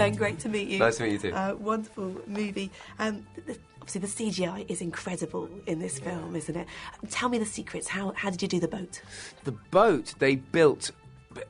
Ben, great to meet you. Nice to meet you too. Wonderful movie. Obviously, the CGI is incredible in this film, isn't it? Tell me the secrets. How did you do the boat? The boat they built.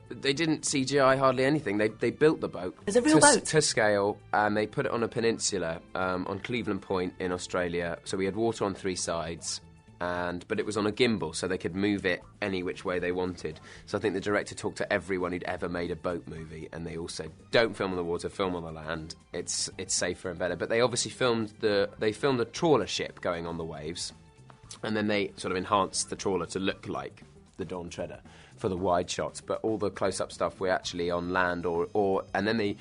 They didn't CGI hardly anything. They built the boat. It's a real boat? To scale, and they put it on a peninsula on Cleveland Point in Australia. So we had water on three sides, but it was on a gimbal, so they could move it any which way they wanted. So I think the director talked to everyone who'd ever made a boat movie, and they all said, "Don't film on the water, film on the land. It's safer and better." But they obviously filmed a trawler ship going on the waves, and then they sort of enhanced the trawler to look like the Dawn Treader for the wide shots, but all the close-up stuff we're actually on land, and then they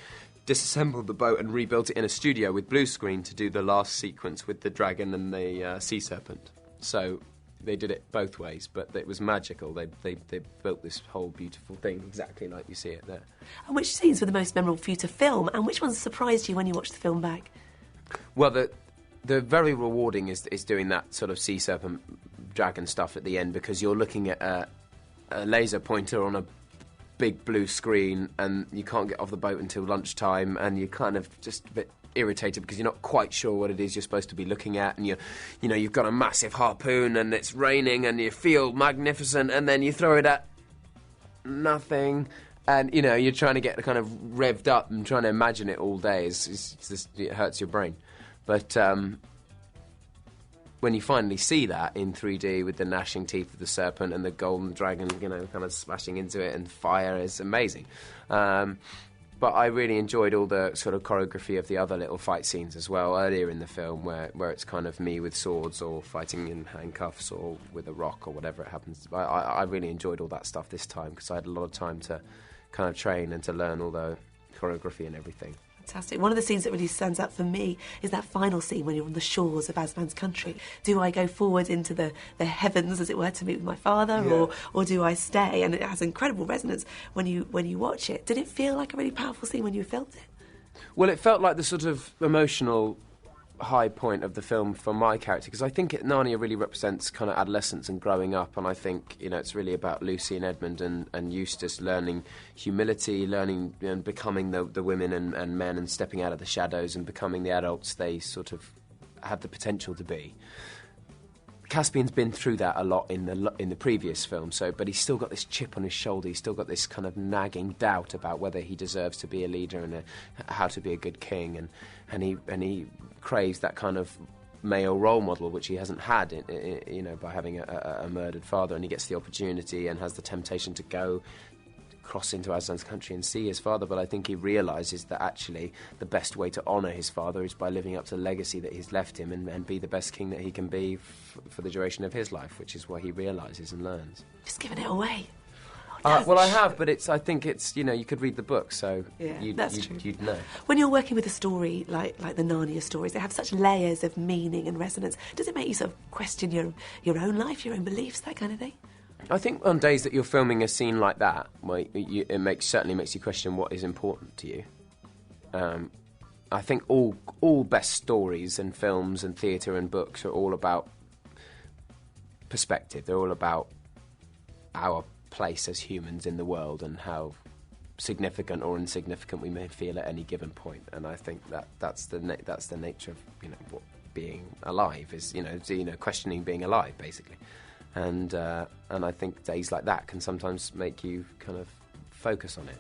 disassembled the boat and rebuilt it in a studio with blue screen to do the last sequence with the dragon and the sea serpent. So they did it both ways, but it was magical. They built this whole beautiful thing exactly like you see it there. And which scenes were the most memorable for you to film, and which ones surprised you when you watched the film back? Well, the very rewarding is doing that sort of sea serpent dragon stuff at the end, because you're looking at a laser pointer on a big blue screen, and you can't get off the boat until lunchtime, and you're kind of just a bit irritated because you're not quite sure what it is you're supposed to be looking at, and you've got a massive harpoon and it's raining and you feel magnificent, and then you throw it at nothing, and you're trying to get kind of revved up and trying to imagine it all day. It hurts your brain. But when you finally see that in 3D with the gnashing teeth of the serpent and the golden dragon, kind of smashing into it, and fire, is amazing. But I really enjoyed all the sort of choreography of the other little fight scenes as well earlier in the film, where it's kind of me with swords or fighting in handcuffs or with a rock or whatever it happens. I really enjoyed all that stuff this time because I had a lot of time to kind of train and to learn all the choreography and everything. Fantastic. One of the scenes that really stands out for me is that final scene when you're on the shores of Aslan's country. Do I go forward into the heavens, as it were, to meet with my father, or do I stay? And it has incredible resonance when you watch it. Did it feel like a really powerful scene when you filmed it? Well, it felt like the sort of emotional high point of the film for my character, because I think Narnia really represents kind of adolescence and growing up, and I think it's really about Lucy and Edmund and Eustace learning humility, learning and becoming the women and men, and stepping out of the shadows and becoming the adults they sort of have the potential to be. Caspian's been through that a lot in the previous film, but he's still got this chip on his shoulder. He's still got this kind of nagging doubt about whether he deserves to be a leader and how to be a good king, and he craves that kind of male role model which he hasn't had, by having a murdered father, and he gets the opportunity and has the temptation to go cross into Aslan's country and see his father, but I think he realises that actually the best way to honour his father is by living up to the legacy that he's left him and be the best king that he can be for the duration of his life, which is what he realises and learns. Just giving it away. Well, I have, but I think it's you could read the book, so that's true. You'd know. When you're working with a story like the Narnia stories, they have such layers of meaning and resonance. Does it make you sort of question your own life, your own beliefs, that kind of thing? I think on days that you're filming a scene like that, it certainly makes you question what is important to you. I think all best stories and films and theatre and books are all about perspective. They're all about our place as humans in the world and how significant or insignificant we may feel at any given point. And I think that's the nature of what being alive is. Questioning being alive, basically. And I think days like that can sometimes make you kind of focus on it.